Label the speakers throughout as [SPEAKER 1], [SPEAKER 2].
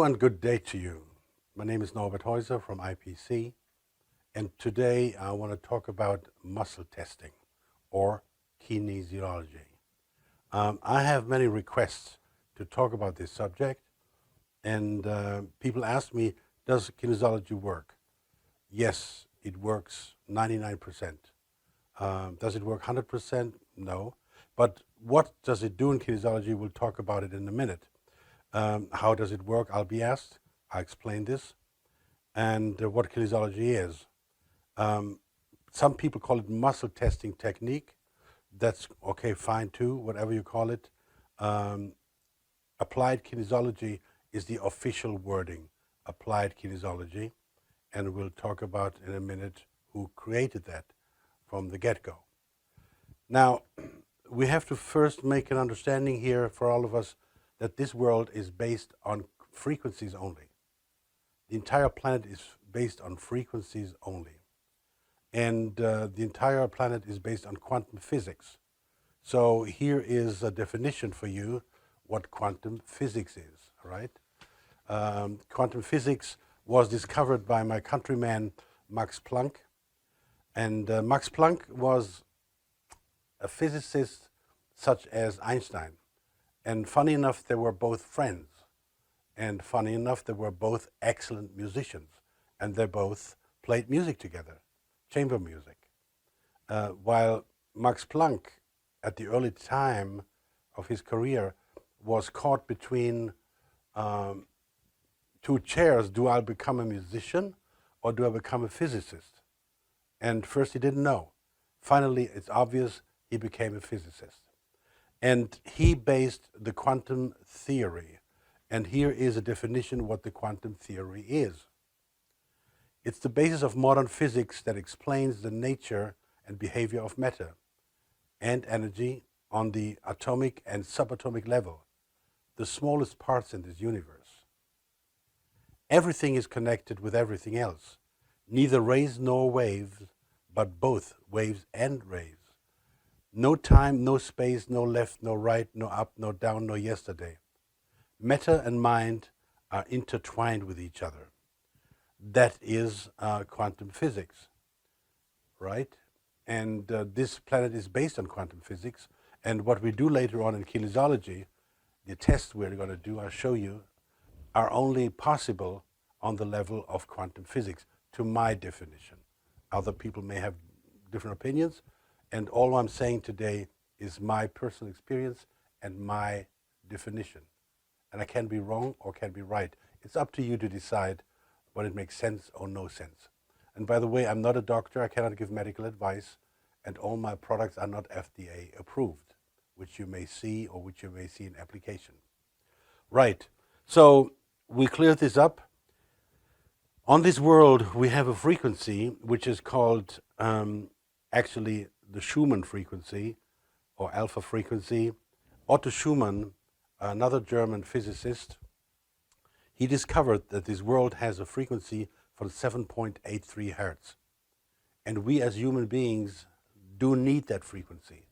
[SPEAKER 1] and good day to you. My name is Norbert Hoiser from IPC, and today I want to talk about muscle testing or kinesiology. I have many requests to talk about this subject, and people ask me, does kinesiology work? Yes, it works 99%. Does it work 100%? No. But what does it do in kinesiology? We'll talk about it in a minute. How does it work? I'll be asked. I'll explain this. And what kinesiology is. Some people call it muscle testing technique. That's okay, fine too, whatever you call it. Applied kinesiology is the official wording, applied kinesiology. And we'll talk about in a minute who created that from the get-go. Now, we have to first make an understanding here for all of us that this world is based on frequencies only. The entire planet is based on frequencies only. And the entire planet is based on quantum physics. So here is a definition for you what quantum physics is, all right? Quantum physics was discovered by my countryman Max Planck. And Max Planck was a physicist such as Einstein. And funny enough, they were both friends. And funny enough, they were both excellent musicians. And they both played music together, chamber music. While Max Planck, at the early time of his career, was caught between two chairs. Do I become a musician or do I become a physicist? And first he didn't know. Finally, it's obvious he became a physicist. And he based the quantum theory. And here is a definition of what the quantum theory is. It's the basis of modern physics that explains the nature and behavior of matter and energy on the atomic and subatomic level, the smallest parts in this universe. Everything is connected with everything else, neither rays nor waves, but both waves and rays. No time, no space, no left, no right, no up, no down, no yesterday. Matter and mind are intertwined with each other. That is quantum physics, right? And this planet is based on quantum physics. And what we do later on in kinesiology, the tests we're going to do, I'll show you, are only possible on the level of quantum physics, to my definition. Other people may have different opinions, and all I'm saying today is my personal experience and my definition. And I can be wrong or can be right. It's up to you to decide when it makes sense or no sense. And by the way, I'm not a doctor, I cannot give medical advice, and all my products are not FDA approved, which you may see or which you may see in application. Right, so we clear this up. On this world, we have a frequency which is called actually the Schumann frequency or alpha frequency. Otto Schumann, another German physicist, he discovered that this world has a frequency from 7.83 hertz. And we as human beings do need that frequency.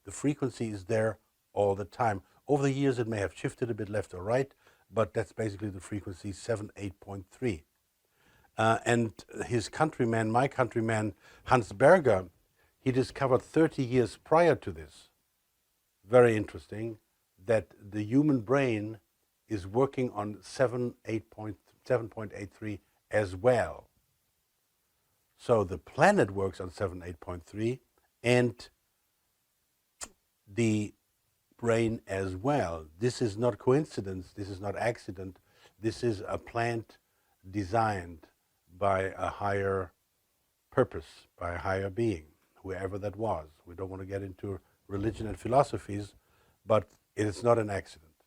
[SPEAKER 1] The frequency is there all the time. Over the years, it may have shifted a bit left or right, but that's basically the frequency 78.3. And his countryman, my countryman, Hans Berger, he discovered 30 years prior to this, very interesting, that the human brain is working on 7.83 as well. So the planet works on 7.8.3 and the brain as well. This is not coincidence, this is not accident, this is a plant designed by a higher purpose, by a higher being, whoever that was. We don't want to get into religion and philosophies, but it is not an accident.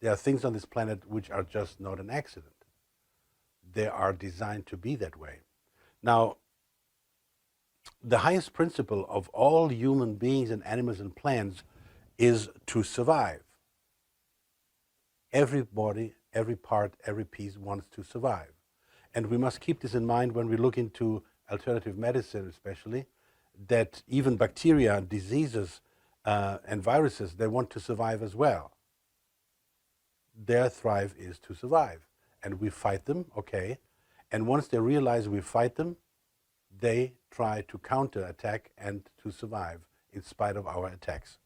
[SPEAKER 1] There are things on this planet which are just not an accident. They are designed to be that way. Now, the highest principle of all human beings and animals and plants is to survive. Everybody, every part, every piece wants to survive. And we must keep this in mind when we look into alternative medicine especially, that even bacteria, diseases, and viruses, they want to survive as well. Their thrive is to survive. and we fight them, okay. And once they realize we fight them, they try to counterattack and to survive in spite of our attacks.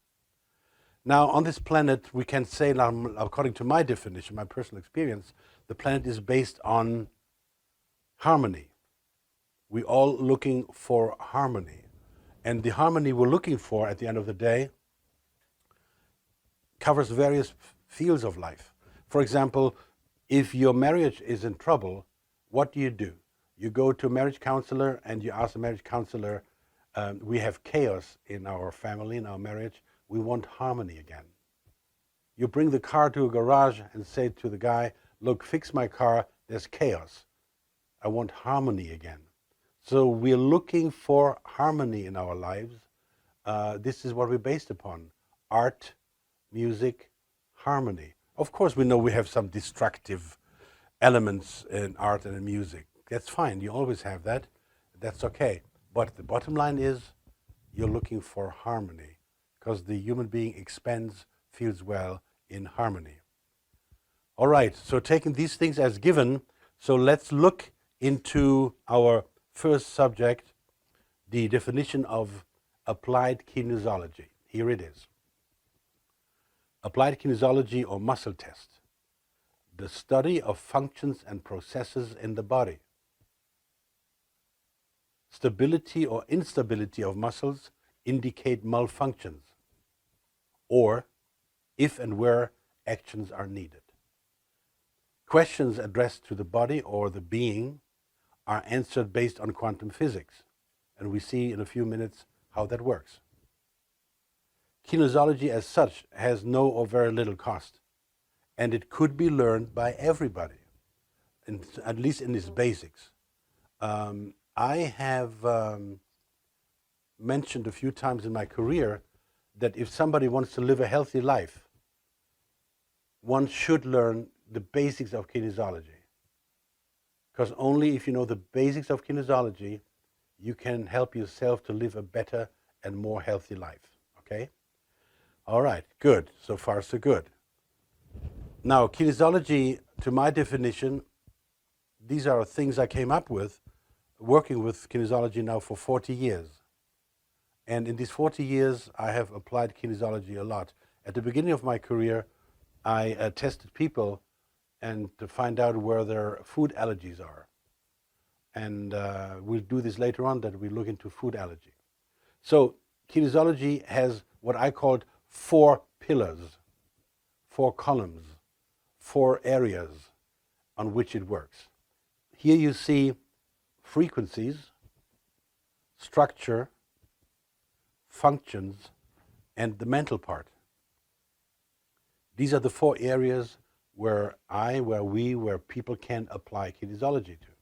[SPEAKER 1] Now, on this planet, we can say, according to my definition, my personal experience, the planet is based on harmony. We're all looking for harmony. And the harmony we're looking for at the end of the day covers various fields of life. For example, if your marriage is in trouble, what do? You go to a marriage counselor and you ask the marriage counselor, we have chaos in our family, in our marriage, we want harmony again. You bring the car to a garage and say to the guy, look, fix my car, there's chaos. I want harmony again. So we're looking for harmony in our lives. This is what we're based upon. Art, music, harmony. Of course, we know we have some destructive elements in art and in music. That's fine, you always have that. That's okay. But the bottom line is, you're looking for harmony, because the human being expands, feels well in harmony. All right, so taking these things as given, so let's look into our first subject, the definition of applied kinesiology. Here it is. Applied kinesiology, or muscle test, the study of functions and processes in the body. Stability or instability of muscles indicate malfunctions, or if and where actions are needed. Questions addressed to the body or the being are answered based on quantum physics, and we see in a few minutes how that works. Kinesiology as such has no or very little cost, and it could be learned by everybody, at least in its basics. I have mentioned a few times in my career that if somebody wants to live a healthy life, one should learn the basics of kinesiology. Because only if you know the basics of kinesiology, you can help yourself to live a better and more healthy life, okay? All right, good. So far, so good. Now, kinesiology, to my definition, these are things I came up with, working with kinesiology now for 40 years. And in these 40 years, I have applied kinesiology a lot. At the beginning of my career, I tested people and to find out where their food allergies are. And we'll do this later on, that we look into food allergy. So kinesiology has what I called 4 pillars, 4 columns, 4 areas on which it works. Here you see frequencies, structure, functions, and the mental part. These are the 4 areas where people can apply kinesiology to.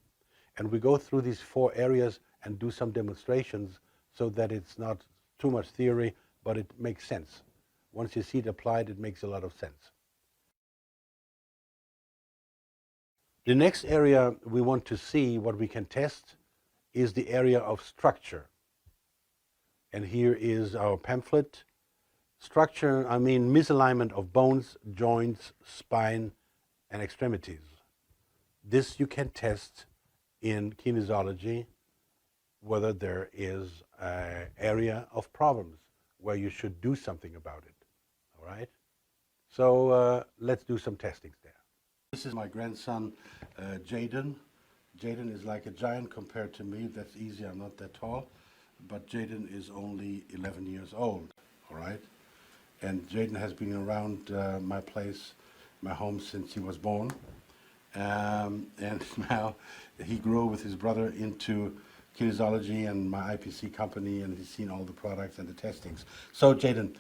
[SPEAKER 1] And we go through these 4 areas and do some demonstrations so that it's not too much theory, but it makes sense. Once you see it applied, it makes a lot of sense. The next area we want to see, what we can test, is the area of structure. And here is our pamphlet. Structure, I mean misalignment of bones, joints, spine, and extremities. This you can test in kinesiology, whether there is an area of problems where you should do something about it. All right? So let's do some testings there. This is my grandson, Jaden. Jaden is like a giant compared to me. That's easy, I'm not that tall. But Jaden is only 11 years old, all right? And Jaden has been around my place, my home, since he was born. And now he grew with his brother into kinesiology and my IPC company, and he's seen all the products and the testings. So Jaden,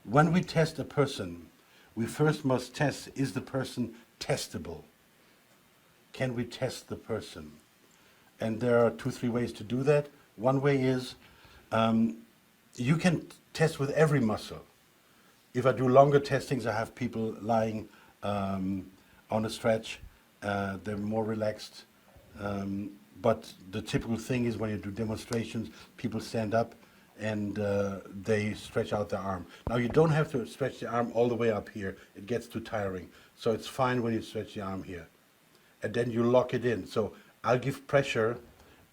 [SPEAKER 1] when we test a person, we first must test, is the person testable? Can we test the person? And there are 2-3 ways to do that. One way is, you can test with every muscle. If I do longer testings, I have people lying on a stretch, they're more relaxed. But the typical thing is when you do demonstrations, people stand up and they stretch out their arm. Now you don't have to stretch the arm all the way up here. It gets too tiring. So it's fine when you stretch the arm here. and then you lock it in. So I'll give pressure,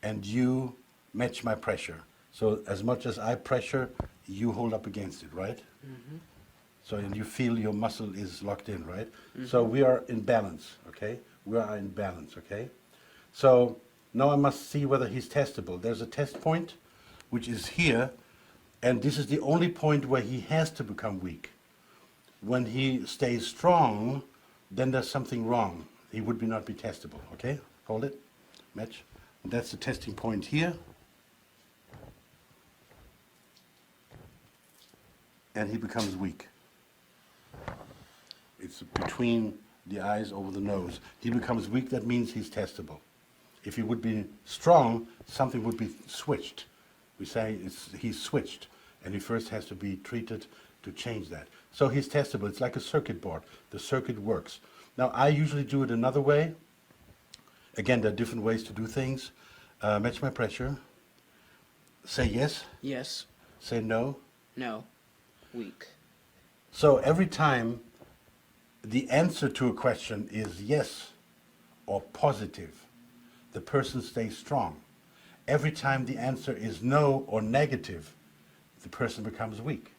[SPEAKER 1] and you match my pressure. So as much as I pressure, you hold up against it, right?
[SPEAKER 2] Mm-hmm.
[SPEAKER 1] So and you feel your muscle is locked in, right? Mm-hmm. So we are in balance, okay? We are in balance, okay? So now I must see whether he's testable. There's a test point, which is here, and this is the only point where he has to become weak. When he stays strong, then there's something wrong. He would not be testable, okay? Hold it, match. And that's the testing point here. And he becomes weak. It's between the eyes over the nose. He becomes weak, that means he's testable. If he would be strong, something would be switched. We say he's switched, and he first has to be treated to change that. So he's testable. It's like a circuit board. The circuit works. Now, I usually do it another way. Again, there are different ways to do things. Match my pressure. Say yes.
[SPEAKER 2] Yes.
[SPEAKER 1] Say no.
[SPEAKER 2] No. Weak.
[SPEAKER 1] So every time the answer to a question is yes or positive, the person stays strong. Every time the answer is no or negative, the person becomes weak.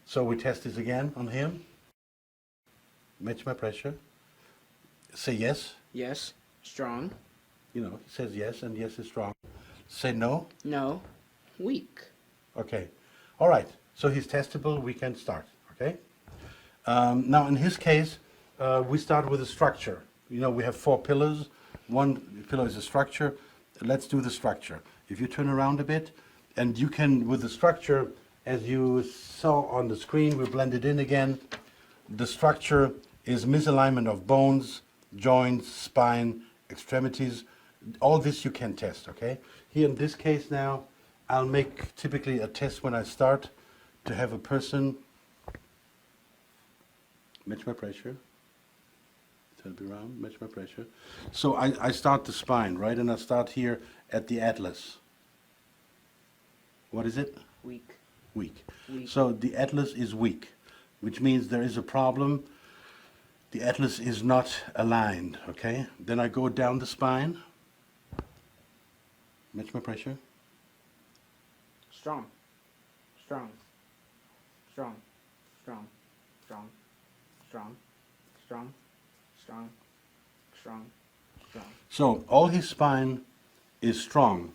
[SPEAKER 1] So we test this again on him. Match my pressure. Say yes.
[SPEAKER 2] Yes. Strong.
[SPEAKER 1] You know, he says yes, and yes is strong. Say no.
[SPEAKER 2] No. Weak.
[SPEAKER 1] Okay. All right. So he's testable. We can start. Okay. Now, in his case, we start with a structure. You know, we have 4 pillars. One pillar is a structure. Let's do the structure. If you turn around a bit, and you can, with the structure, as you saw on the screen, we blend it in again. The structure is misalignment of bones, joints, spine, extremities. All this you can test, okay? Here in this case now, I'll make typically a test when I start to have a person match my pressure. Turn it around, match my pressure. So I start the spine, right? And I start here at the atlas. What is it?
[SPEAKER 2] Weak.
[SPEAKER 1] Weak.
[SPEAKER 2] Weak.
[SPEAKER 1] So the atlas is weak, which means there is a problem. The atlas is not aligned, okay? Then I go down the spine. Match my pressure.
[SPEAKER 2] Strong. Strong. Strong. Strong. Strong. Strong. Strong. Strong. Strong. Strong.
[SPEAKER 1] So all his spine is strong.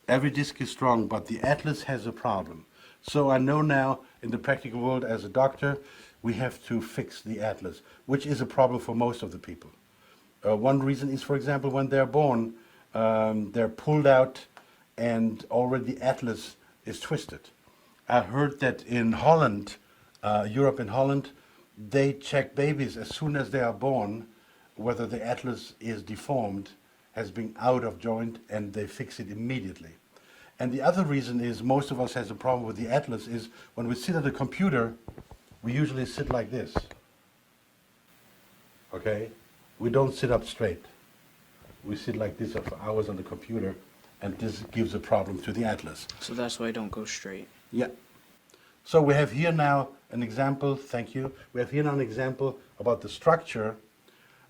[SPEAKER 1] Every disc is strong, but the atlas has a problem. So I know now in the practical world as a doctor, we have to fix the atlas, which is a problem for most of the people. One reason is, for example, when they're born, they're pulled out and already the atlas is twisted. I heard that in Holland, Europe and Holland, they check babies as soon as they are born, whether the atlas is deformed, has been out of joint, and they fix it immediately. And the other reason is most of us has a problem with the atlas is when we sit at a computer, we usually sit like this. Okay? We don't sit up straight. We sit like this for hours on the computer, and this gives a problem to the atlas.
[SPEAKER 2] So that's why I don't go straight.
[SPEAKER 1] Yeah. So we have here now an example, thank you. We have here now an example about the structure,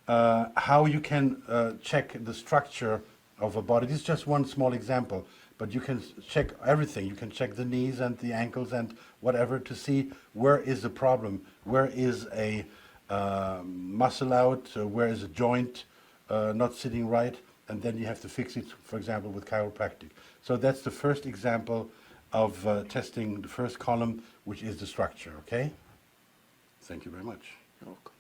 [SPEAKER 1] how you can check the structure of a body. This is just one small example, but you can check everything. You can check the knees and the ankles and whatever to see where is the problem, where is a muscle out, where is a joint not sitting right, and then you have to fix it, for example, with chiropractic. So that's the first example of testing the first column, which is the structure, okay? Thank you very much.
[SPEAKER 2] You're welcome.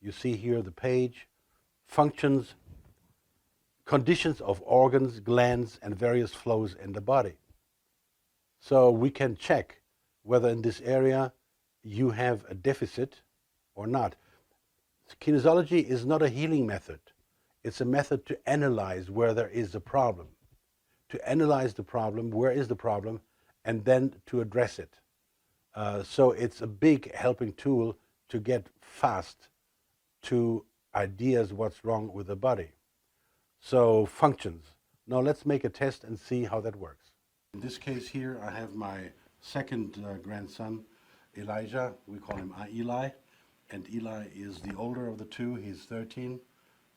[SPEAKER 1] You see here the page, functions, conditions of organs, glands, and various flows in the body. So we can check whether in this area you have a deficit or not. Kinesiology is not a healing method. It's a method to analyze where there is a problem. To analyze the problem, where is the problem, and then to address it. So it's a big helping tool to get fast to ideas what's wrong with the body. So functions. Now let's make a test and see how that works. In this case here, I have my second grandson, Elijah. We call him Eli. And Eli is the older of the two. He's 13.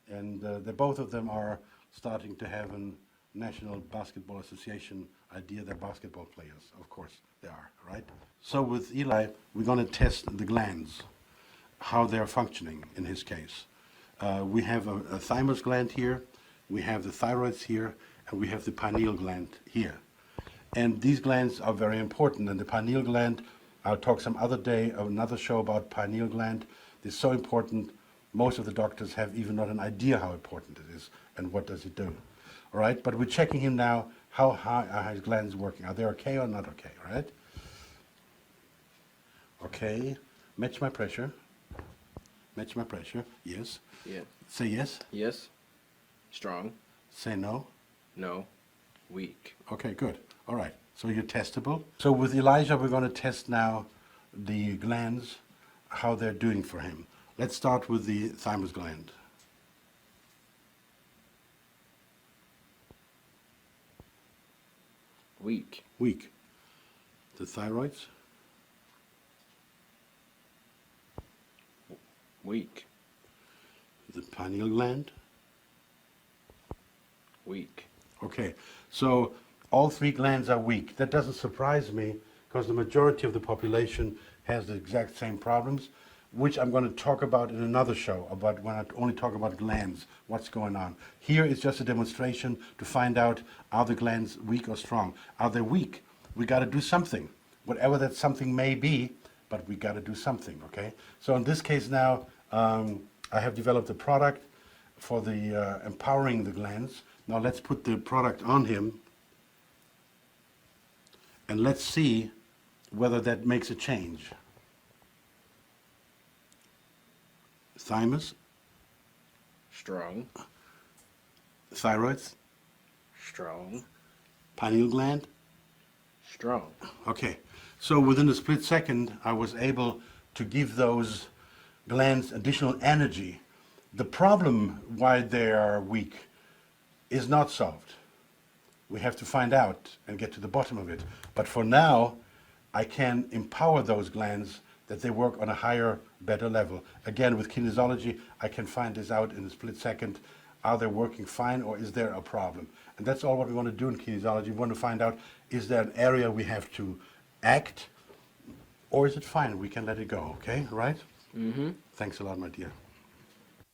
[SPEAKER 1] And both of them are starting to have a National Basketball Association idea. They're basketball players. Of course they are, right? So with Eli, we're going to test the glands, how they're functioning in his case. We have a thymus gland here, we have the thyroids here, and we have the pineal gland here. And these glands are very important. And the pineal gland, I'll talk some other day, another show about pineal gland. It's so important, most of the doctors have even not an idea how important it is and what does it do. All right, but we're checking him now, how are his glands working? Are they okay or not okay, right? Okay, match my pressure. Match my pressure, yes.
[SPEAKER 2] Yeah.
[SPEAKER 1] Say yes.
[SPEAKER 2] Yes. Strong.
[SPEAKER 1] Say no.
[SPEAKER 2] No. Weak.
[SPEAKER 1] Okay, good. All right, so you're testable. So with Elijah, we're going to test now the glands, how they're doing for him. Let's start with the thymus gland.
[SPEAKER 2] Weak.
[SPEAKER 1] Weak. The thyroids?
[SPEAKER 2] Weak.
[SPEAKER 1] The pineal gland?
[SPEAKER 2] Weak.
[SPEAKER 1] Okay, so all three glands are weak. That doesn't surprise me because the majority of the population has the exact same problems, which I'm going to talk about in another show, about when I only talk about glands, what's going on. Here is just a demonstration to find out, are the glands weak or strong? Are they weak? We got to do something, whatever that something may be, but we got to do something, okay? So in this case now, I have developed a product for the empowering the glands. Now let's put the product on him and let's see whether that makes a change. Thymus,
[SPEAKER 2] Strong.
[SPEAKER 1] thyroids,
[SPEAKER 2] Strong.
[SPEAKER 1] pineal gland.
[SPEAKER 2] Strong.
[SPEAKER 1] Okay, so within a split second, I was able to give those glands additional energy. The problem why they are weak is not solved. We have to find out and get to the bottom of it. But for now, I can empower those glands that they work on a higher, better level. Again, with kinesiology, I can find this out in a split second. Are they working fine or is there a problem? And that's all what we want to do in kinesiology. We want to find out, is there an area we have to act or is it fine? We can let it go, okay? Right?
[SPEAKER 2] Mm-hmm.
[SPEAKER 1] Thanks a lot, my dear.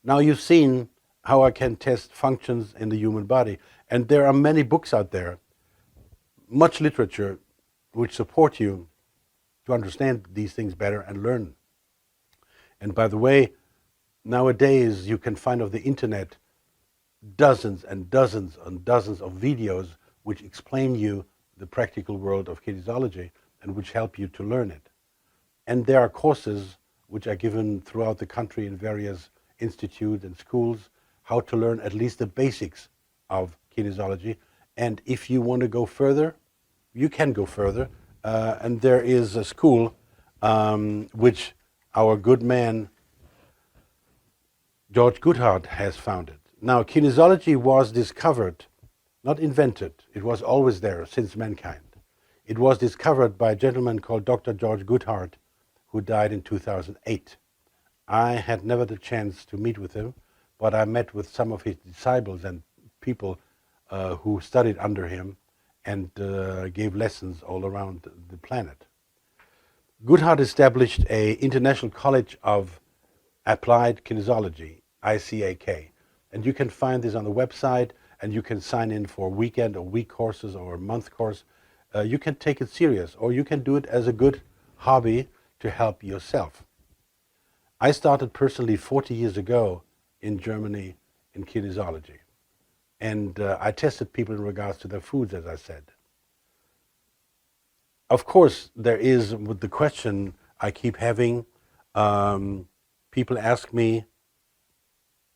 [SPEAKER 1] Now you've seen how I can test functions in the human body. And there are many books out there, much literature, which support you to understand these things better and learn. And by the way, nowadays you can find on the internet dozens and dozens and dozens of videos which explain you the practical world of kinesiology and which help you to learn it. And there are courses which are given throughout the country in various institutes and schools, how to learn at least the basics of kinesiology. And if you want to go further, you can go further. And there is a school which our good man George Goodhart has founded. Now, kinesiology was discovered, not invented. It was always there since mankind. It was discovered by a gentleman called Dr. George Goodhart, who died in 2008. I had never the chance to meet with him, but I met with some of his disciples and people who studied under him and gave lessons all around the planet. Goodhart established an International College of Applied Kinesiology, ICAK, and you can find this on the website, and you can sign in for weekend or week courses or a month course. You can take it serious, or you can do it as a good hobby to help yourself. I started personally 40 years ago in Germany in kinesiology. And I tested people in regards to their foods, as I said. Of course, there is with the question I keep having, people ask me,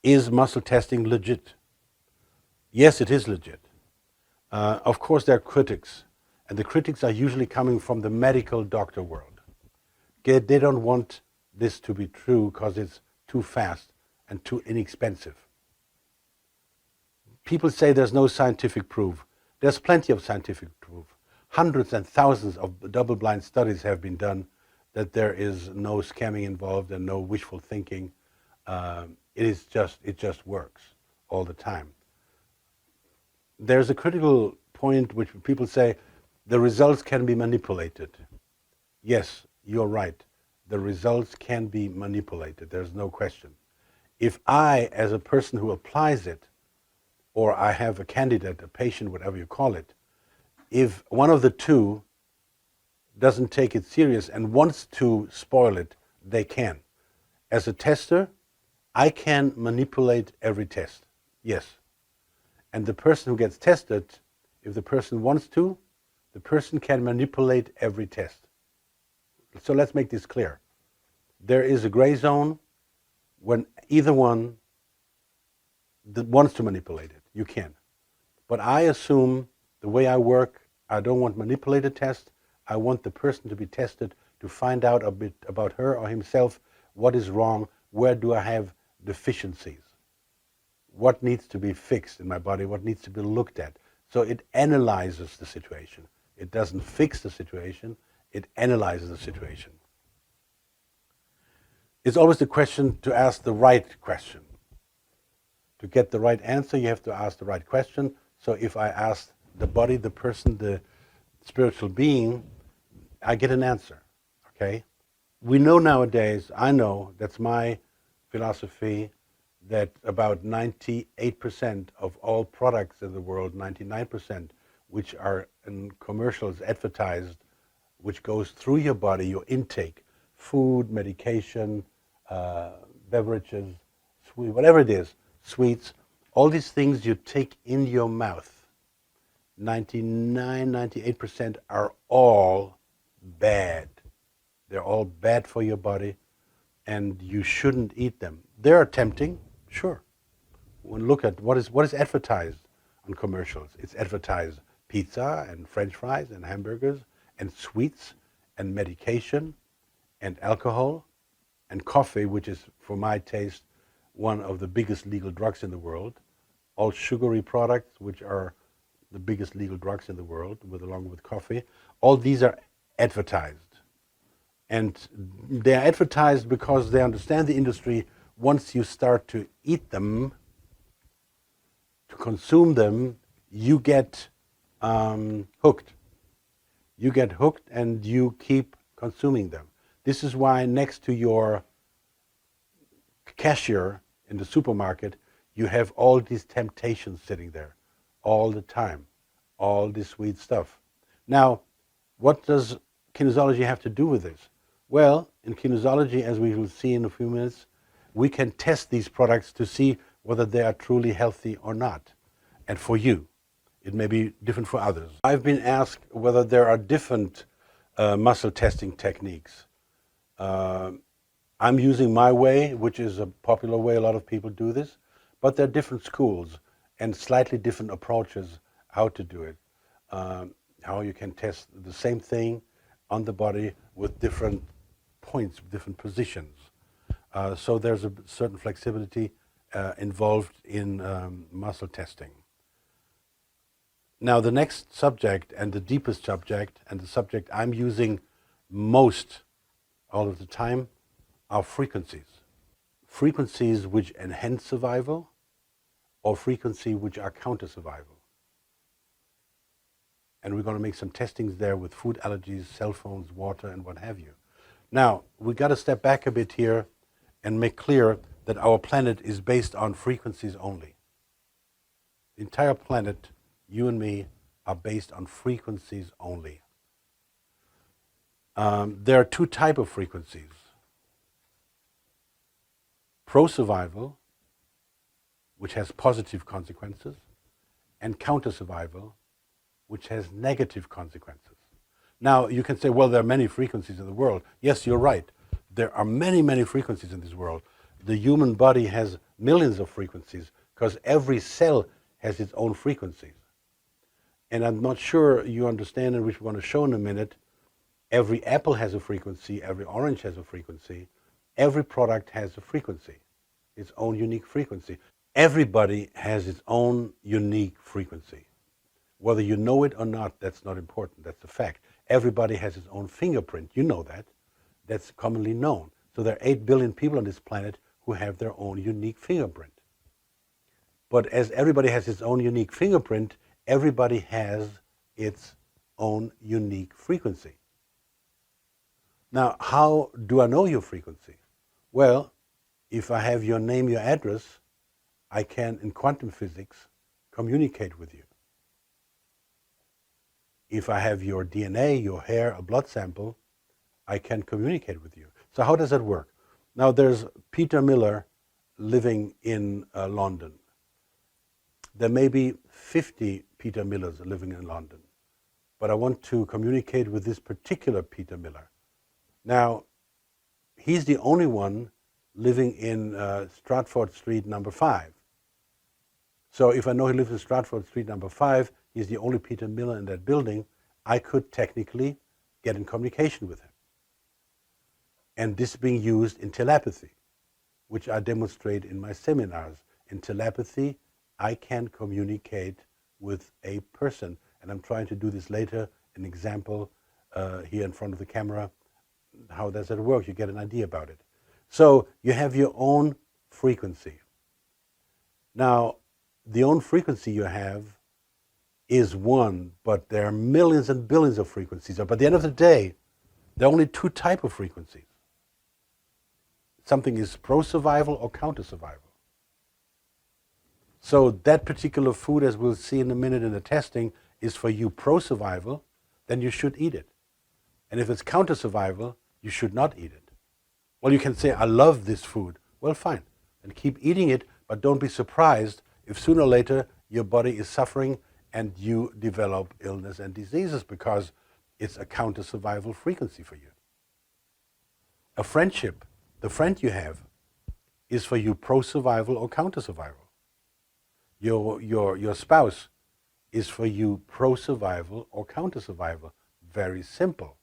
[SPEAKER 1] is muscle testing legit? Yes, it is legit. Of course, there are critics. And the critics are usually coming from the medical doctor world. They don't want this to be true because it's too fast and too inexpensive. People say there's no scientific proof. There's plenty of scientific proof. hundreds and thousands of double-blind studies have been done that there is no scamming involved and no wishful thinking. It just works all the time. There's a critical point which people say the results can be manipulated. Yes, you're right. The results can be manipulated. There's no question. If I, as a person who applies it, or I have a candidate, a patient, whatever you call it, if one of the two doesn't take it serious and wants to spoil it, they can. As a tester, I can manipulate every test. Yes. And the person who gets tested, if the person wants to, the person can manipulate every test. So let's make this clear. There is a gray zone when either one wants to manipulate it. You can. But I assume the way I work, I don't want manipulated tests. I want the person to be tested to find out a bit about her or himself, what is wrong, where do I have deficiencies, what needs to be fixed in my body, what needs to be looked at. So it analyzes the situation. It doesn't fix the situation, it analyzes the situation. It's always the question to ask the right question. To get the right answer, you have to ask the right question. So if I ask the body, the person, the spiritual being, I get an answer, okay? We know nowadays, I know, that's my philosophy, that about 98% of all products in the world, 99%, which are in commercials advertised, which goes through your body, your intake, food, medication, beverages, sweet, whatever it is, sweets, all these things you take in your mouth, 98% are all bad. They're all bad for your body, and you shouldn't eat them. They are tempting, sure. When look at what is advertised on commercials. It's advertised pizza and French fries and hamburgers and sweets and medication and alcohol and coffee, which is, for my taste, one of the biggest legal drugs in the world. All sugary products, which are the biggest legal drugs in the world, along with coffee. All these are advertised. And they are advertised because they understand the industry. Once you start to eat them, to consume them, you get hooked. You get hooked and you keep consuming them. This is why next to your cashier in the supermarket, you have all these temptations sitting there all the time, all this sweet stuff. Now, what does kinesiology have to do with this? Well, in kinesiology, as we will see in a few minutes, we can test these products to see whether they are truly healthy or not. And for you, it may be different for others. I've been asked whether there are different muscle testing techniques. I'm using my way, which is a popular way. A lot of people do this, but there are different schools and slightly different approaches how to do it. How you can test the same thing on the body with different points, different positions. So there's a certain flexibility involved in muscle testing. Now the next subject, and the deepest subject, and the subject I'm using most all of the time, are frequencies. Frequencies which enhance survival, or frequencies which are counter survival. And we're going to make some testings there with food allergies, cell phones, water, and what have you. Now, we got to step back a bit here and make clear that our planet is based on frequencies only. The entire planet, you and me, are based on frequencies only. There are two types of frequencies. Pro-survival, which has positive consequences, and counter-survival, which has negative consequences. Now, you can say, well, there are many frequencies in the world. Yes, you're right. There are many, many frequencies in this world. The human body has millions of frequencies because every cell has its own frequencies. And I'm not sure you understand, and which we're going to show in a minute, every apple has a frequency, every orange has a frequency, every product has a frequency, its own unique frequency. Everybody has its own unique frequency. Whether you know it or not, that's not important. That's a fact. Everybody has his own fingerprint. You know that. That's commonly known. So there are 8 billion people on this planet who have their own unique fingerprint. But as everybody has its own unique fingerprint, everybody has its own unique frequency. Now, how do I know your frequency? Well, if I have your name, your address, I can, in quantum physics, communicate with you. If I have your DNA, your hair, a blood sample, I can communicate with you. So how does that work? Now, there's Peter Miller living in London. There may be 50 Peter Millers living in London, but I want to communicate with this particular Peter Miller. Now, he's the only one living in Stratford Street number 5. So if I know he lives in Stratford Street number 5, he's the only Peter Miller in that building, I could technically get in communication with him. And this is being used in telepathy, which I demonstrate in my seminars. In telepathy, I can communicate with a person. And I'm trying to do this later, an example here in front of the camera. How does that work? You get an idea about it. So you have your own frequency. Now, the own frequency you have is one, but there are millions and billions of frequencies. But at the end of the day, there are only 2 types of frequencies. Something is pro-survival or counter-survival. So that particular food, as we'll see in a minute in the testing, is for you pro-survival, then you should eat it. And if it's counter-survival, you should not eat it. Well, you can say, I love this food. Well, fine. And keep eating it, but don't be surprised if sooner or later your body is suffering and you develop illness and diseases because it's a counter-survival frequency for you. A friendship, the friend you have, is for you pro-survival or counter-survival. Your spouse is for you pro-survival or counter-survival. Very simple.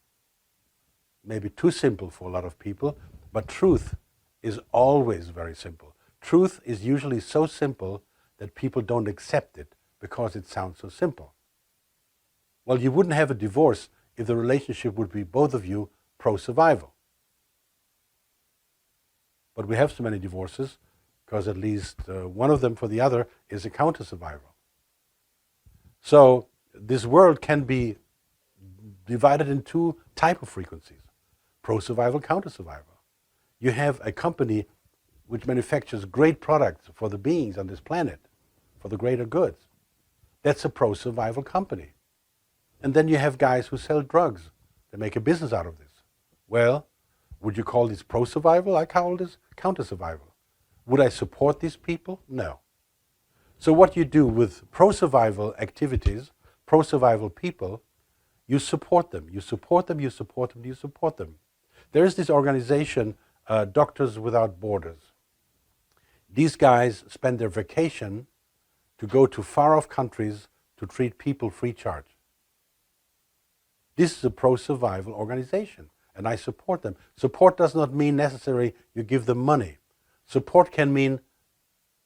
[SPEAKER 1] Maybe too simple for a lot of people, but truth is always very simple. Truth is usually so simple that people don't accept it because it sounds so simple. Well, you wouldn't have a divorce if the relationship would be both of you pro-survival. But we have so many divorces because at least one of them for the other is a counter-survival. So this world can be divided in 2 types of frequencies, pro-survival, counter-survival. You have a company which manufactures great products for the beings on this planet, for the greater goods. That's a pro-survival company. And then you have guys who sell drugs. They make a business out of this. Well, would you call this pro-survival? I call this counter-survival. Would I support these people? No. So what you do with pro-survival activities, pro-survival people, you support them. You support them, you support them, you support them. There is this organization, Doctors Without Borders. These guys spend their vacation to go to far-off countries to treat people free charge. This is a pro-survival organization, and I support them. Support does not mean necessarily you give them money. Support can mean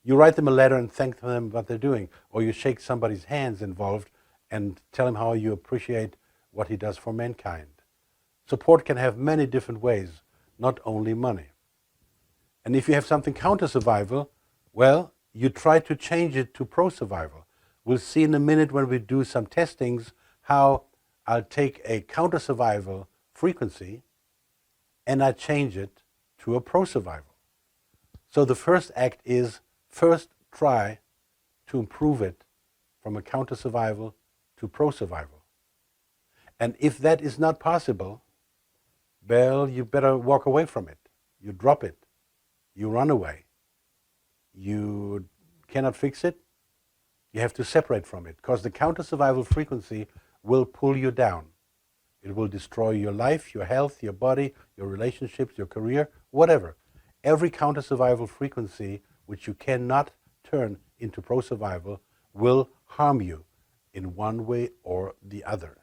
[SPEAKER 1] you write them a letter and thank them for what they're doing, or you shake somebody's hands involved and tell him how you appreciate what he does for mankind. Support can have many different ways, not only money. And if you have something counter-survival, well, you try to change it to pro-survival. We'll see in a minute when we do some testings how I'll take a counter-survival frequency and I change it to a pro-survival. So the first act is first try to improve it from a counter-survival to pro-survival. And if that is not possible, well, you better walk away from it. You drop it. You run away. You cannot fix it. You have to separate from it because the counter-survival frequency will pull you down. It will destroy your life, your health, your body, your relationships, your career, whatever. Every counter-survival frequency which you cannot turn into pro-survival will harm you in one way or the other.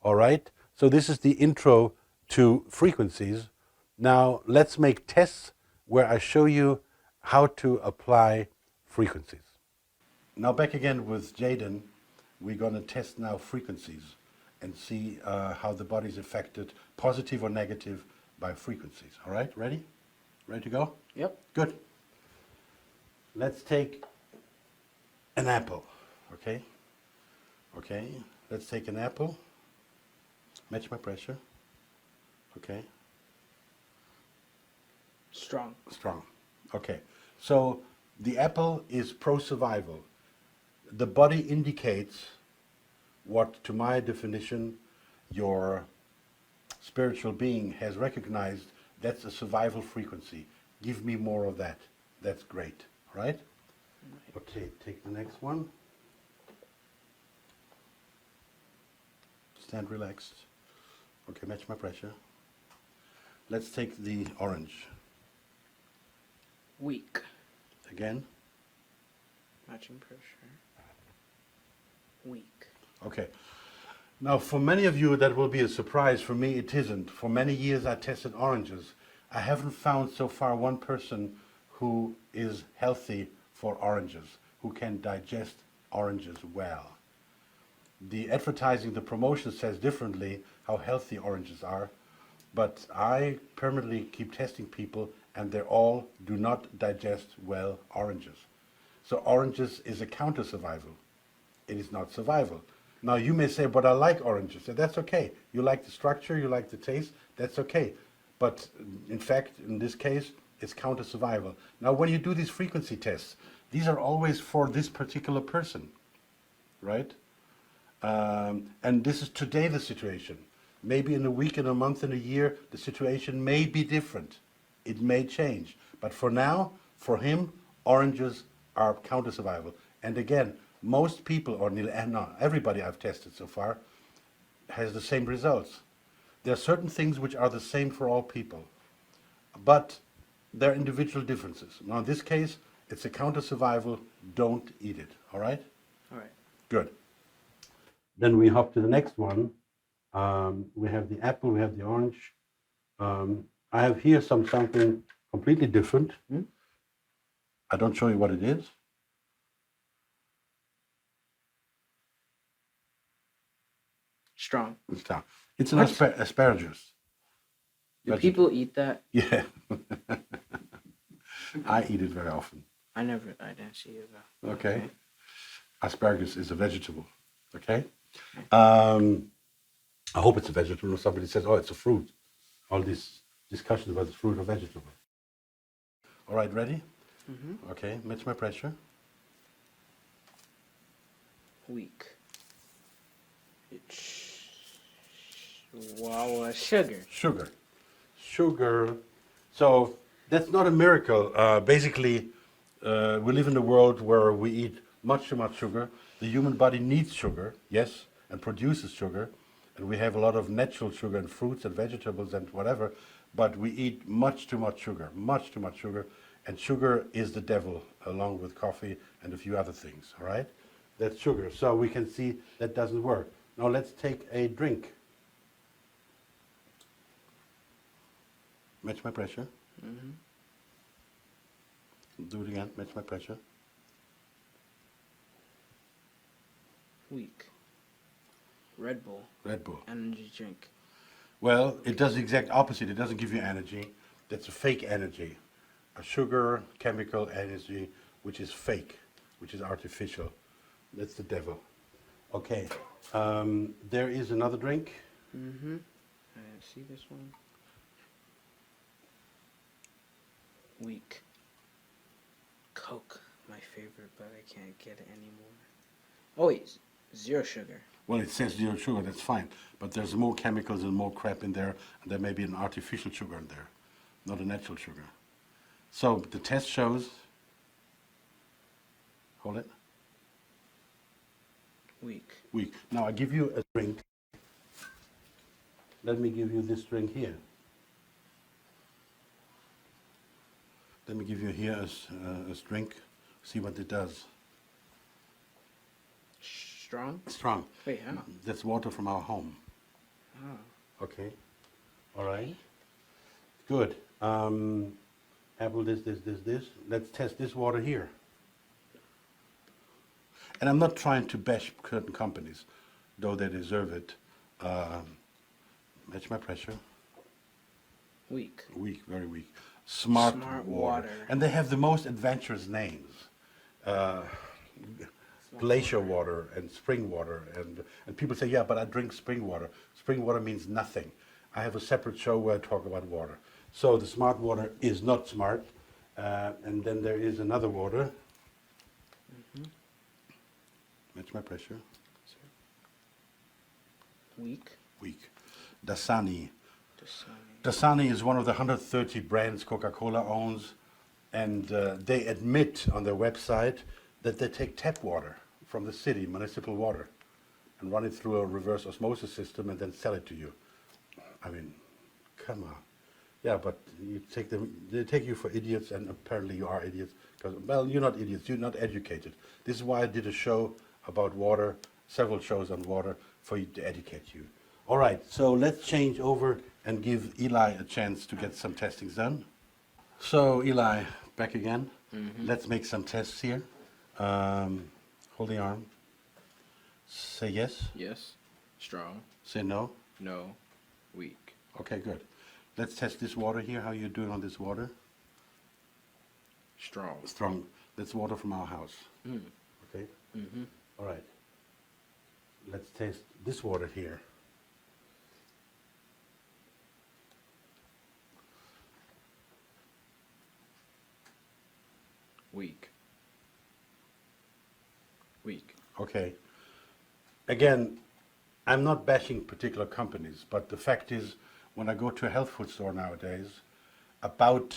[SPEAKER 1] All right? So this is the intro to frequencies. Now let's make tests where I show you how to apply frequencies. Now back again with Jaden. we're going to test now frequencies and see how the body is affected, positive or negative, by frequencies. All right, ready? Ready to go?
[SPEAKER 2] Yep.
[SPEAKER 1] Good. Let's take an apple, okay? Okay, let's take an apple. Match my pressure. Okay.
[SPEAKER 2] Strong.
[SPEAKER 1] Strong. Okay. So the apple is pro-survival. The body indicates what, to my definition, your spiritual being has recognized. That's a survival frequency. Give me more of that. That's great. Right? Okay, take the next one. Stand relaxed. Okay, match my pressure. Let's take the orange.
[SPEAKER 2] Weak.
[SPEAKER 1] Again.
[SPEAKER 2] Matching pressure. Weak.
[SPEAKER 1] Okay. Now, for many of you, that will be a surprise. For me, it isn't. For many years, I tested oranges. I haven't found so far one person who is healthy for oranges, who can digest oranges well. The advertising, the promotion says differently how healthy oranges are, but I permanently keep testing people, and they all do not digest well oranges. So oranges is a counter-survival. It is not survival. Now you may say, but I like oranges. So that's okay. You like the structure, you like the taste, that's okay. But in fact, in this case, it's counter-survival. Now when you do these frequency tests, these are always for this particular person, right? And this is today the situation. Maybe in a week, in a month, in a year, the situation may be different. It may change. But for now, for him, oranges are counter-survival. And again, most people, or no, everybody I've tested so far, has the same results. There are certain things which are the same for all people, but there are individual differences. Now in this case, it's a counter-survival, don't eat it, all right?
[SPEAKER 2] All right.
[SPEAKER 1] Good. Then we hop to the next one. We have the apple, we have the orange. I have here something completely different. I don't show you what it is.
[SPEAKER 2] Strong.
[SPEAKER 1] It's an asparagus.
[SPEAKER 2] Do
[SPEAKER 1] Vegetable.
[SPEAKER 2] people eat that?
[SPEAKER 1] Yeah. I eat it very often.
[SPEAKER 2] I didn't see it though.
[SPEAKER 1] Okay. Asparagus is a vegetable. Okay. I hope it's a vegetable. Somebody says, oh, it's a fruit. All this discussion about the fruit or vegetable. All right, ready?
[SPEAKER 2] Mm-hmm.
[SPEAKER 1] Okay, match my pressure.
[SPEAKER 2] Weak. It's sugar.
[SPEAKER 1] Sugar. So that's not a miracle. Basically, we live in a world where we eat much too much sugar. The human body needs sugar, yes, and produces sugar. And we have a lot of natural sugar in fruits and vegetables and whatever, but we eat much too much sugar, and sugar is the devil, along with coffee and a few other things, all right? That's sugar. So we can see that doesn't work. Now let's take a drink. Match my pressure.
[SPEAKER 2] Mm-hmm.
[SPEAKER 1] Do it again, match my pressure.
[SPEAKER 2] Weak. Red Bull.
[SPEAKER 1] Red Bull.
[SPEAKER 2] Energy drink.
[SPEAKER 1] Well, it does the exact opposite. It doesn't give you energy. That's a fake energy. A sugar, chemical energy, which is fake, which is artificial. That's the devil. Okay. There is another drink.
[SPEAKER 2] Mm-hmm. I didn't see this one. Weak. Coke. My favorite, but I can't get it anymore. Oh, wait. Zero sugar.
[SPEAKER 1] Well, it says zero sugar, that's fine. But there's more chemicals and more crap in there, and there may be an artificial sugar in there, not a natural sugar. So the test shows, hold it,
[SPEAKER 2] Weak.
[SPEAKER 1] weak. Now I give you a drink. Let me give you this drink here. Let me give you here a drink, see what it does.
[SPEAKER 2] Strong?
[SPEAKER 1] Strong.
[SPEAKER 2] Wait, how?
[SPEAKER 1] That's water from our home.
[SPEAKER 2] Oh.
[SPEAKER 1] Okay. All right. Good. Apple, this. Let's test this water here. and I'm not trying to bash certain companies, though they deserve it. Match my pressure.
[SPEAKER 2] Weak.
[SPEAKER 1] Weak, very weak. Smart
[SPEAKER 2] Smart
[SPEAKER 1] water.
[SPEAKER 2] water.
[SPEAKER 1] And they have the most adventurous names. Glacier water and spring water. And people say, yeah, but I drink spring water. Spring water means nothing. I have a separate show where I talk about water. So the smart water is not smart. And then there is another water. Match my pressure.
[SPEAKER 2] Weak.
[SPEAKER 1] Weak. Dasani.
[SPEAKER 2] Dasani.
[SPEAKER 1] Dasani is one of the 130 brands Coca-Cola owns, and they admit on their website that they take tap water from the city, municipal water, and run it through a reverse osmosis system and then sell it to you. I mean, come on. Yeah, but they take you for idiots, and apparently you are idiots. Because, well, you're not idiots, you're not educated. This is why I did a show about water, several shows on water, for you to educate you. All right, so let's change over and give Eli a chance to get some testings done. So, Eli, back again. Let's make some tests here. Hold the arm. Say yes.
[SPEAKER 3] Yes. Strong.
[SPEAKER 1] Say no.
[SPEAKER 3] No. Weak.
[SPEAKER 1] Okay, good. Let's test this water here. How you doing on this water?
[SPEAKER 3] Strong.
[SPEAKER 1] Strong. That's water from our house. Okay? All right. Let's taste this water here.
[SPEAKER 3] Weak. Weak.
[SPEAKER 1] Okay. Again, I'm not bashing particular companies, but the fact is, when I go to a health food store nowadays, about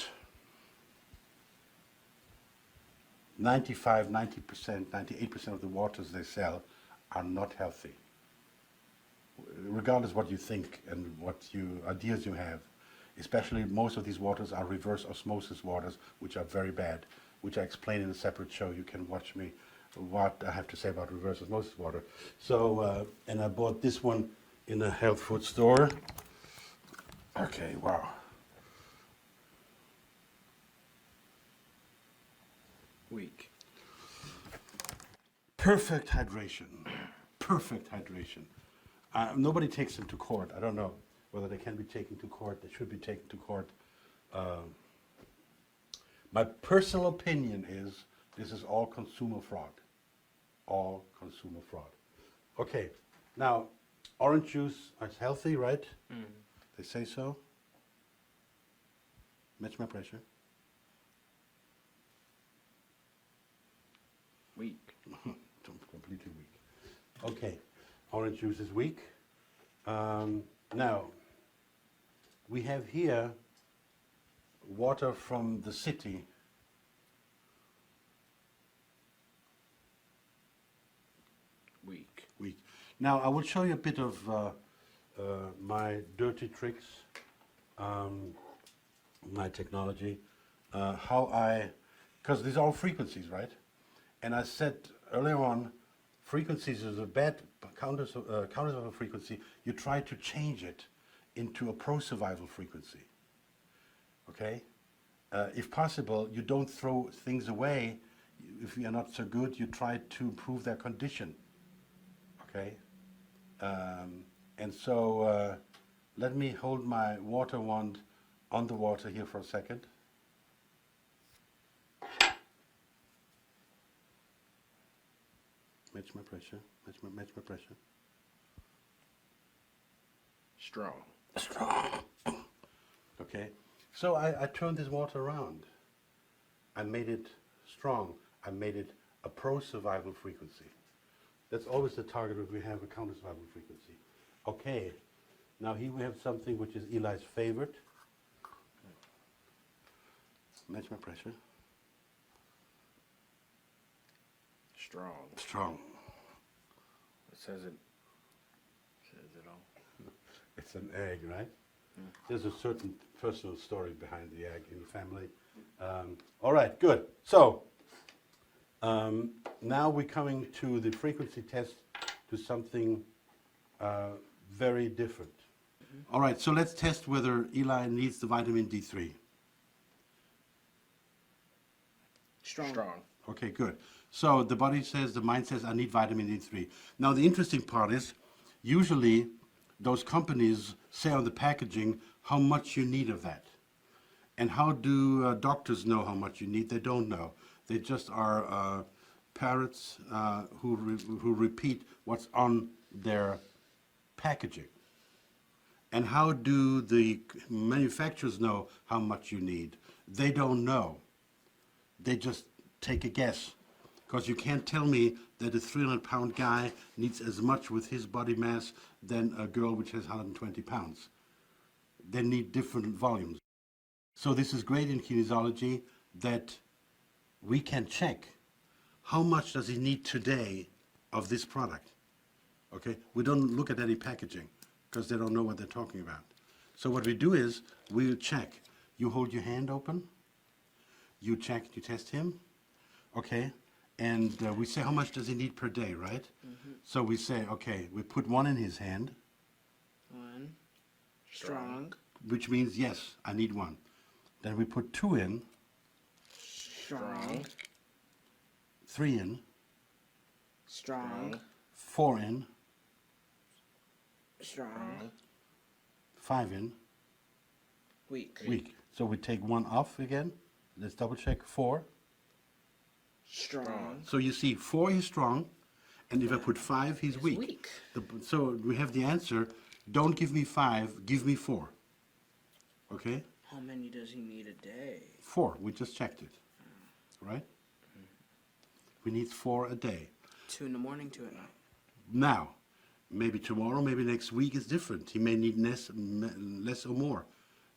[SPEAKER 1] 95, 90%, 98% of the waters they sell are not healthy. Regardless what you think and what ideas you have, especially most of these waters are reverse osmosis waters, which are very bad, which I explain in a separate show. You can watch me what I have to say about reverse osmosis water. So, and I bought this one in a health food store. Okay, wow.
[SPEAKER 3] Weak.
[SPEAKER 1] Perfect hydration. Perfect hydration. Nobody takes them to court. I don't know whether they can be taken to court. They should be taken to court. My personal opinion is this is all consumer fraud. All consumer fraud. Okay, now orange juice is healthy, right? They say so. Match my pressure.
[SPEAKER 3] Weak.
[SPEAKER 1] Completely weak. Okay, orange juice is weak. Now, we have here water from the city.
[SPEAKER 3] Weak.
[SPEAKER 1] Weak. Now, I will show you a bit of my dirty tricks, my technology, because these are all frequencies, right? And I said earlier on, frequencies is a bad counters of a frequency. You try to change it into a pro-survival frequency. Okay? If possible, you don't throw things away. If you are not so good, you try to improve their condition. Okay? And so let me hold my water wand on the water here for a second. Match my pressure. Match my pressure.
[SPEAKER 3] Strong.
[SPEAKER 1] Strong. Okay. So I turned this water around. I made it strong. I made it a pro-survival frequency. That's always the target if we have a counter-survival frequency. Okay. Now here we have something which is Eli's favorite. Match my pressure.
[SPEAKER 3] Strong.
[SPEAKER 1] Strong.
[SPEAKER 3] It says it all.
[SPEAKER 1] It's an egg, right? There's a certain personal story behind the egg in the family. All right, good. So now we're coming to the frequency test to something very different. All right, so let's test whether Eli needs the vitamin D3.
[SPEAKER 2] Strong.
[SPEAKER 3] Strong.
[SPEAKER 1] Okay, good. So the body says, the mind says, I need vitamin D3. Now the interesting part is, usually those companies say on the packaging how much you need of that. And how do doctors know how much you need? They don't know. They just are parrots who repeat what's on their packaging. And how do the manufacturers know how much you need? They don't know. They just take a guess. Because you can't tell me that a 300-pound guy needs as much with his body mass than a girl which has 120 pounds. They need different volumes. So this is great in kinesiology that we can check how much does he need today of this product. Okay, we don't look at any packaging because they don't know what they're talking about. So what we do is we'll check. You hold your hand open, you check, you test him, okay, and we say how much does he need per day, right? Mm-hmm. So we say, okay, we put one in his hand.
[SPEAKER 2] One. Strong.
[SPEAKER 1] Which means, yes, I need one. Then we put two in.
[SPEAKER 2] Strong.
[SPEAKER 1] Three in.
[SPEAKER 2] Strong.
[SPEAKER 1] Four in.
[SPEAKER 2] Strong.
[SPEAKER 1] Five in.
[SPEAKER 2] Weak.
[SPEAKER 1] Weak. So we take one off again. Let's double check. Four.
[SPEAKER 2] Strong.
[SPEAKER 1] So you see, four is strong, and if I put five, he's weak. So we have the answer, don't give me five, give me four. Okay?
[SPEAKER 2] How many does he need a day?
[SPEAKER 1] Four, we just checked it. Right? We need 4 a day.
[SPEAKER 2] 2 in the morning, 2 at night.
[SPEAKER 1] Now, maybe tomorrow, maybe next week is different. He may need less or more.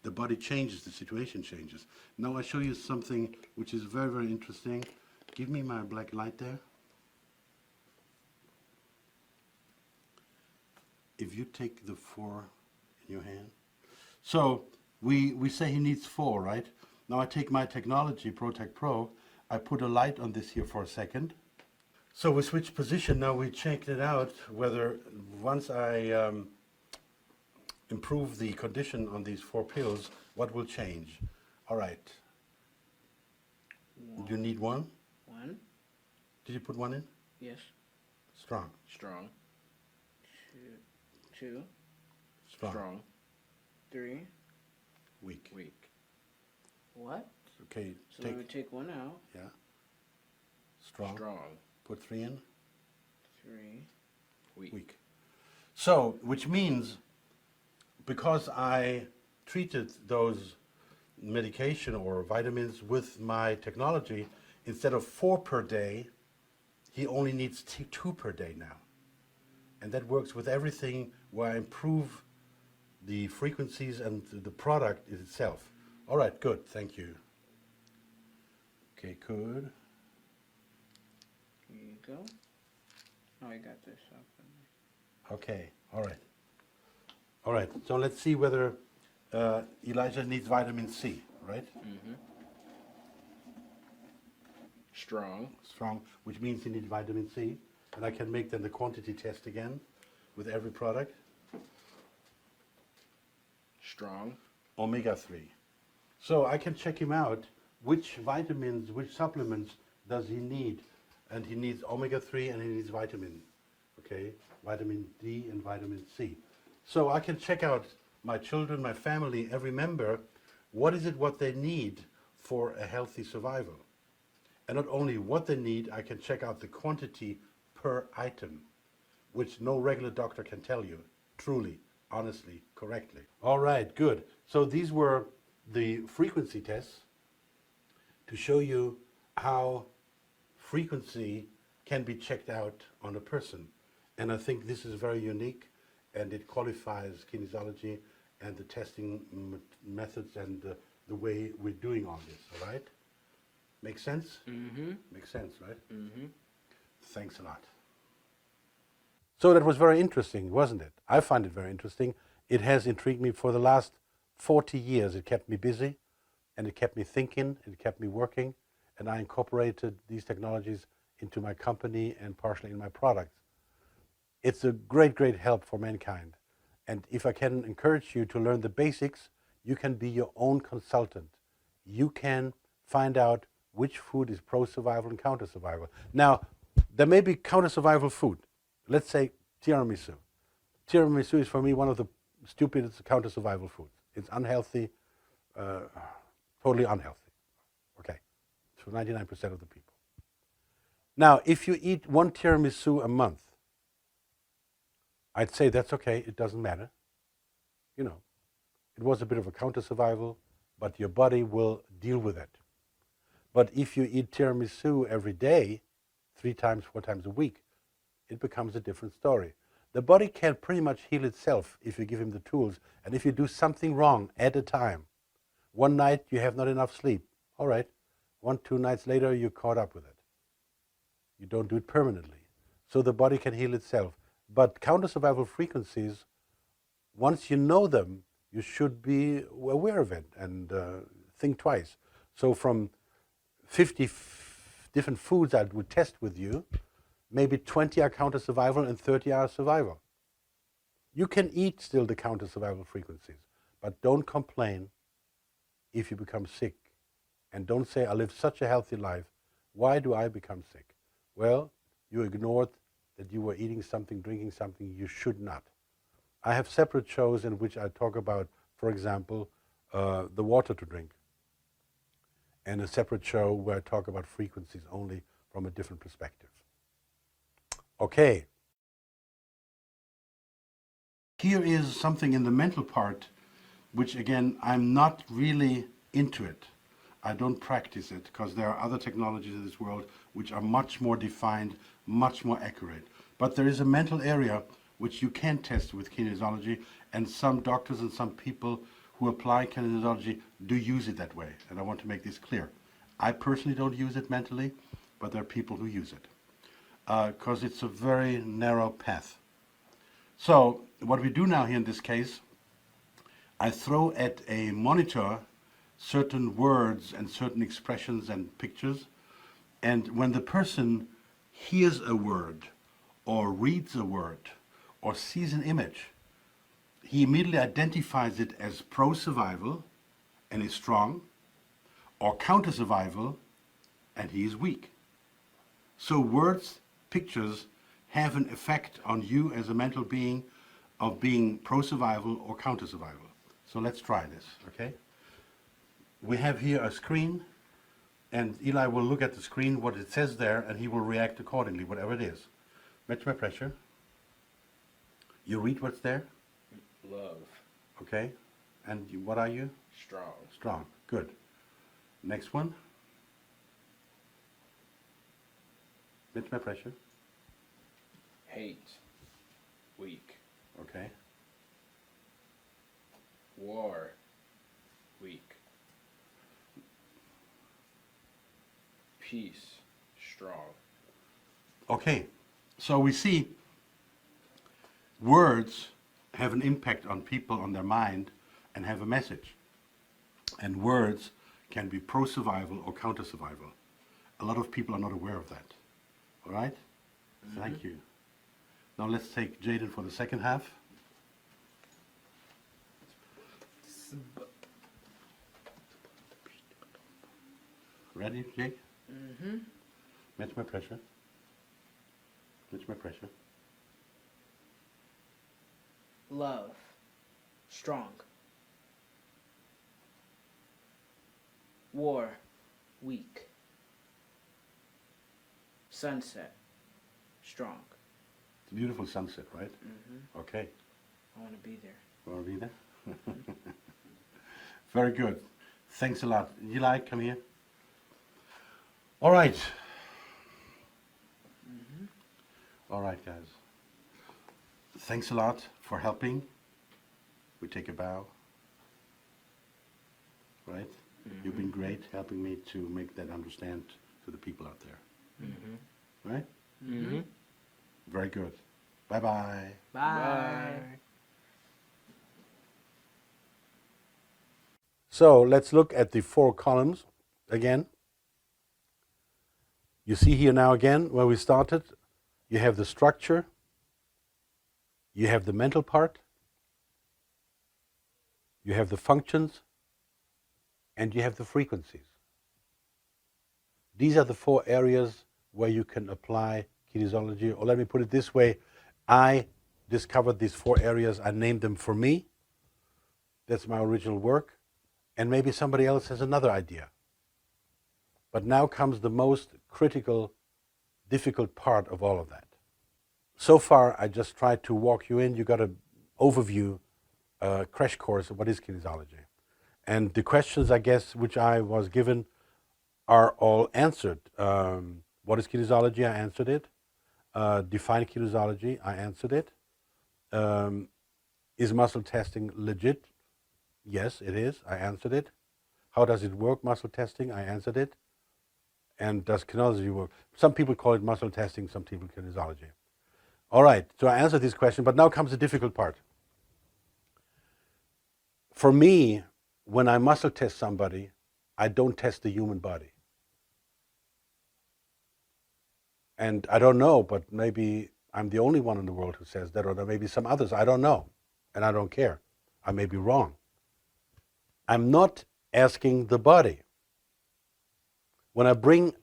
[SPEAKER 1] The body changes, the situation changes. Now I show you something which is very, very interesting. Give me my black light there. If you take the 4 in your hand. So we say he needs 4, right? Now I take my technology, ProTech Pro, I put a light on this here for a second. So we switch position. Now we checked it out whether once I improve the condition on these 4 pills, what will change? All right. You need 1?
[SPEAKER 2] 1.
[SPEAKER 1] Did you put 1 in?
[SPEAKER 2] Yes.
[SPEAKER 1] Strong.
[SPEAKER 3] Strong.
[SPEAKER 2] 2.
[SPEAKER 1] Strong.
[SPEAKER 3] Strong.
[SPEAKER 2] 3.
[SPEAKER 1] Weak.
[SPEAKER 3] Weak.
[SPEAKER 2] What?
[SPEAKER 1] Okay.
[SPEAKER 2] So I would take 1 out.
[SPEAKER 1] Yeah. Strong.
[SPEAKER 3] Strong.
[SPEAKER 1] Put 3 in.
[SPEAKER 2] 3.
[SPEAKER 3] Weak.
[SPEAKER 1] Weak. So, which means because I treated those medication or vitamins with my technology, instead of 4 per day, he only needs 2 per day now. And that works with everything where I improve the frequencies and the product itself. All right, good, thank you. Okay, good.
[SPEAKER 2] Here you go. Oh, I got this up.
[SPEAKER 1] Okay, all right. All right, so let's see whether Elijah needs vitamin C, right?
[SPEAKER 3] Mm-hmm. Strong.
[SPEAKER 1] Strong, which means he needs vitamin C. And I can make then the quantity test again with every product.
[SPEAKER 3] Strong.
[SPEAKER 1] Omega-3. So I can check him out, which vitamins, which supplements does he need. And he needs omega-3 and he needs vitamin, okay? Vitamin D and vitamin C. So I can check out my children, my family, every member, what is it what they need for a healthy survival. And not only what they need, I can check out the quantity per item, which no regular doctor can tell you, truly, honestly, correctly. All right, good. So these were the frequency tests to show you how frequency can be checked out on a person. And I think this is very unique, and it qualifies kinesiology and the testing methods and the way we're doing all this, all right? Makes sense?
[SPEAKER 3] Mm-hmm.
[SPEAKER 1] Makes sense, right?
[SPEAKER 3] Mm-hmm.
[SPEAKER 1] Thanks a lot. So that was very interesting, wasn't it? I find it very interesting. It has intrigued me for the last 40 years. It kept me busy, and it kept me thinking, and it kept me working, and I incorporated these technologies into my company and partially in my products. It's a great, great help for mankind. And if I can encourage you to learn the basics, you can be your own consultant. You can find out which food is pro-survival and counter-survival. Now, there may be counter-survival food. Let's say tiramisu. Tiramisu is for me one of the stupidest counter-survival foods. It's unhealthy, totally unhealthy. Okay, for 99% of the people. Now, if you eat one tiramisu a month, I'd say that's okay, it doesn't matter. You know, it was a bit of a counter-survival, but your body will deal with it. But if you eat tiramisu every day, 3 times, 4 times a week, it becomes a different story. The body can pretty much heal itself if you give him the tools, and if you do something wrong at a time. One night you have not enough sleep. All right, 1, 2 nights later you're caught up with it. You don't do it permanently. So the body can heal itself. But counter-survival frequencies, once you know them, you should be aware of it and think twice. So from 50 different foods I would test with you, maybe 20 are counter-survival and 30 are survival. You can eat still the counter-survival frequencies, but don't complain if you become sick. And don't say, I live such a healthy life, why do I become sick? Well, you ignored that you were eating something, drinking something you should not. I have separate shows in which I talk about, for example, the water to drink, and a separate show where I talk about frequencies only from a different perspective. Okay. Here is something in the mental part, which again, I'm not really into it. I don't practice it because there are other technologies in this world which are much more defined, much more accurate. But there is a mental area which you can test with kinesiology, and some doctors and some people who apply kinesiology do use it that way. And I want to make this clear. I personally don't use it mentally, but there are people who use it because it's a very narrow path. So what we do now here in this case, I throw at a monitor certain words and certain expressions and pictures, and when the person hears a word or reads a word or sees an image, he immediately identifies it as pro-survival and is strong, or counter-survival and he is weak. So words, pictures have an effect on you as a mental being of being pro-survival or counter-survival. So let's try this, okay? We have here a screen, and Eli will look at the screen, what it says there, and he will react accordingly, whatever it is. Match my pressure. You read what's there?
[SPEAKER 3] Love.
[SPEAKER 1] Okay. And what are you?
[SPEAKER 3] Strong.
[SPEAKER 1] Strong. Good. Next one. Match my pressure.
[SPEAKER 3] Hate. Weak.
[SPEAKER 1] Okay.
[SPEAKER 3] War. Weak. Peace. Strong.
[SPEAKER 1] Okay. So we see words have an impact on people, on their mind, and have a message. And words can be pro-survival or counter-survival. A lot of people are not aware of that. All right? Mm-hmm. Thank you. Now let's take Jaden for the second half. Ready, Jake?
[SPEAKER 2] Mm-hmm.
[SPEAKER 1] Match my pressure. Match my pressure.
[SPEAKER 2] Love. Strong. War. Weak. Sunset. Strong.
[SPEAKER 1] It's a beautiful sunset, right?
[SPEAKER 2] Mm-hmm.
[SPEAKER 1] Okay.
[SPEAKER 2] I want to be there.
[SPEAKER 1] Want to be there? Very good. Thanks a lot. Eli, come here. All right.
[SPEAKER 2] Mm-hmm.
[SPEAKER 1] All right, guys. Thanks a lot for helping. We take a bow. Right? Mm-hmm. You've been great helping me to make that understand to the people out there.
[SPEAKER 2] Mm-hmm.
[SPEAKER 1] Right?
[SPEAKER 2] Mm-hmm.
[SPEAKER 1] Very good. Bye-bye.
[SPEAKER 2] Bye.
[SPEAKER 1] So let's look at the 4 columns again. You see here now again where we started, you have the structure, you have the mental part, you have the functions, and you have the frequencies. These are the 4 areas where you can apply kinesiology. Or let me put it this way, I discovered these 4 areas. I named them for me. That's my original work. And maybe somebody else has another idea. But now comes the most critical, difficult part of all of that. So far, I just tried to walk you in. You got an overview, crash course of what is kinesiology. And the questions, I guess, which I was given are all answered. What is kinesiology? I answered it. Define kinesiology? I answered it. Is muscle testing legit? Yes, it is. I answered it. How does it work, muscle testing? I answered it. And does kinesiology work? Some people call it muscle testing, some people kinesiology. All right, so I answered this question, but now comes the difficult part. For me, when I muscle test somebody, I don't test the human body. And I don't know, but maybe I'm the only one in the world who says that, or there may be some others. I don't know, and I don't care. I may be wrong. I'm not asking the body. When I bring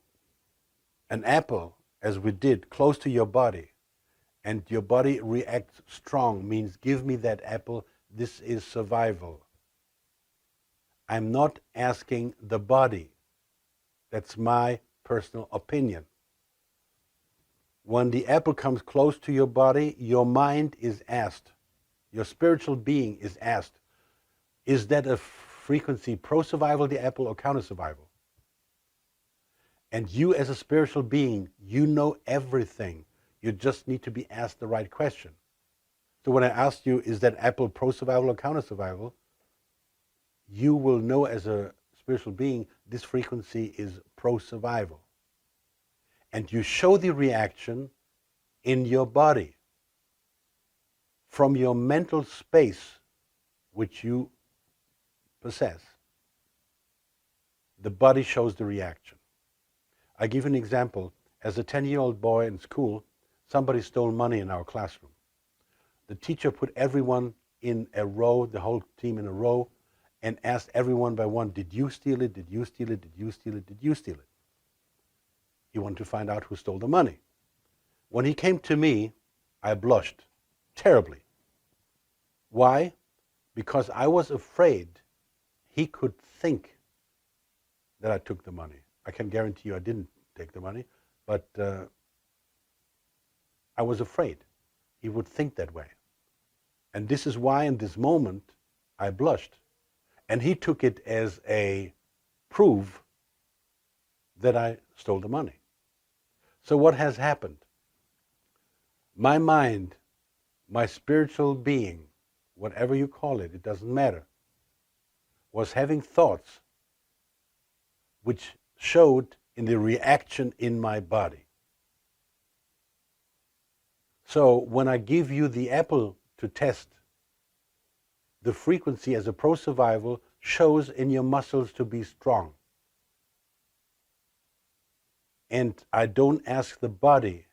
[SPEAKER 1] an apple, as we did, close to your body, and your body reacts strong, means give me that apple, this is survival. I'm not asking the body. That's my personal opinion. When the apple comes close to your body, your mind is asked, your spiritual being is asked, is that a frequency pro-survival, the apple, or counter-survival? And you as a spiritual being, you know everything. You just need to be asked the right question. So when I asked you, is that apple pro-survival or counter-survival? You will know as a spiritual being, this frequency is pro-survival. And you show the reaction in your body from your mental space, which you possess. The body shows the reaction. I give an example. As a 10-year-old boy in school, somebody stole money in our classroom. The teacher put everyone in a row, the whole team in a row, and asked everyone by one, did you steal it? Did you steal it? Did you steal it? Did you steal it? He wanted to find out who stole the money. When he came to me, I blushed terribly. Why? Because I was afraid he could think that I took the money. I can guarantee you I didn't take the money, but I was afraid he would think that way. And this is why in this moment I blushed. And he took it as a proof that I stole the money. So what has happened? My mind, my spiritual being, whatever you call it, it doesn't matter, was having thoughts which showed in the reaction in my body. So when I give you the apple to test, the frequency as a pro-survival shows in your muscles to be strong. And I don't ask the body,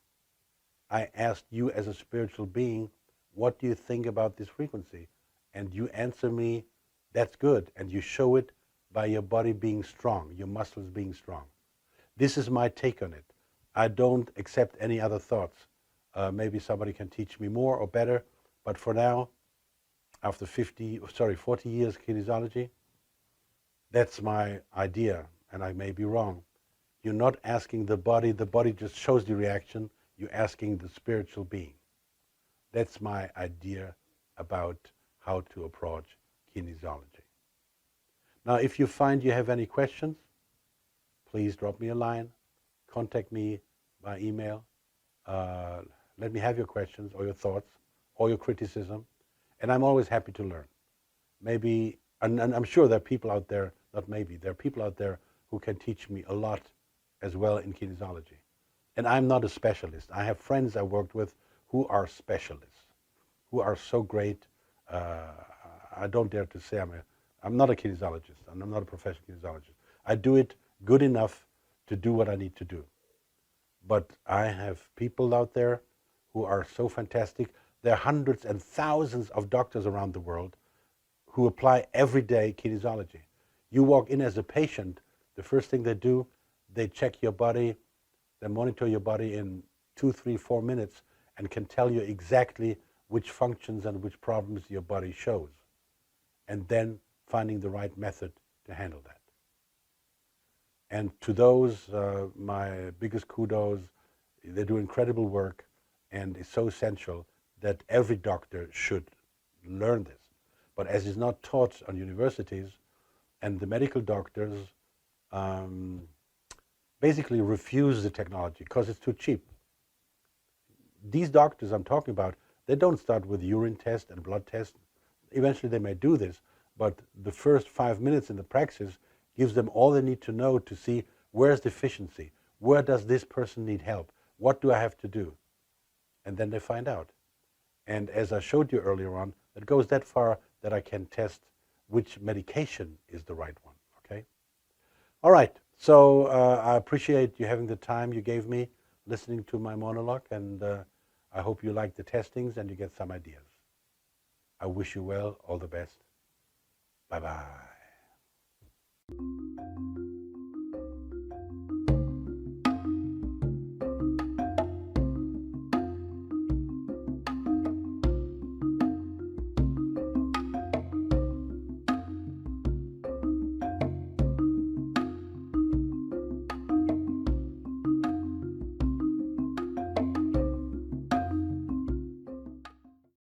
[SPEAKER 1] I asked you as a spiritual being, what do you think about this frequency? And you answer me, that's good. And you show it by your body being strong, your muscles being strong. This is my take on it. I don't accept any other thoughts. Maybe somebody can teach me more or better, but for now, after 40 years kinesiology, that's my idea, and I may be wrong. You're not asking the body just shows the reaction, you're asking the spiritual being. That's my idea about how to approach kinesiology. Now, if you find you have any questions, please drop me a line, contact me by email. Let me have your questions or your thoughts or your criticism, and I'm always happy to learn. Maybe, and I'm sure there are people out there, not maybe, there are people out there who can teach me a lot as well in kinesiology. And I'm not a specialist. I have friends I worked with who are specialists, who are so great. I don't dare to say I'm not a kinesiologist, and I'm not a professional kinesiologist. I do it good enough to do what I need to do. But I have people out there who are so fantastic. There are hundreds and thousands of doctors around the world who apply every day kinesiology. You walk in as a patient, the first thing they do, They check your body, they monitor your body in 2, 3, 4 minutes and can tell you exactly which functions and which problems your body shows. And then finding the right method to handle that. And to those, my biggest kudos. They do incredible work, and it's so essential that every doctor should learn this. But as it's not taught on universities, and the medical doctors basically refuse the technology because it's too cheap. These doctors I'm talking about, they don't start with urine test and blood test. Eventually they may do this, but the first 5 minutes in the praxis gives them all they need to know to see where's deficiency, where does this person need help, what do I have to do? And then they find out. And as I showed you earlier on, it goes that far that I can test which medication is the right one, okay? All right, so I appreciate you having the time you gave me listening to my monologue, and I hope you like the testings and you get some ideas. I wish you well, all the best. Bye-bye.